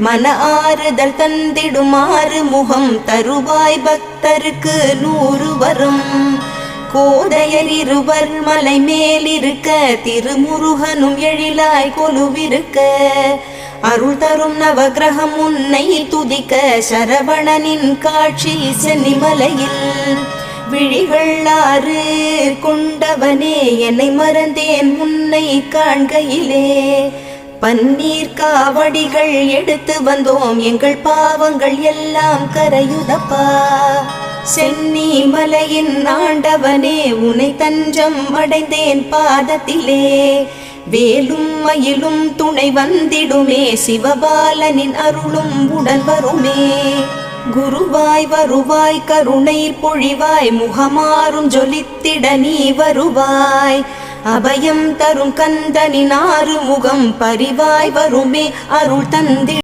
மன ஆறுதல் தந்திடுமாறு முகம் தருவாய் பக்தருக்கு 100 வரும். கோதையர் இருவர் மலை மேலிருக்க திருமுருகனும் எழிலாய் கொலுவிருக்க அருள் தரும் நவகிரகம் உன்னை துதிக்க சரவணனின் காட்சி சென்னிமலையில். விழிகள் 6 கொண்டவனே என்னை மறந்தேன் உன்னை காண்கையிலே. பன்னீர் காவடிகள் எடுத்து வந்தோம் எங்கள் பாவங்கள் எல்லாம் கரையுதப்பா. சென்னி மலையின் ஆண்டவனே உன்னை தஞ்சம் அடைந்தேன் பாதத்திலே. வேலும் மயிலும் துணை வந்திடுமே சிவபாலனின் அருளும் உடன் வருமே. குருவாய் வருவாய் கருணை பொழிவாய் முகமாறும் ஜொலித்திட நீ வருவாய். அபயம் தரும் கந்தனின் 6 முகம் பரிவாய் வருமே அருள் தந்தி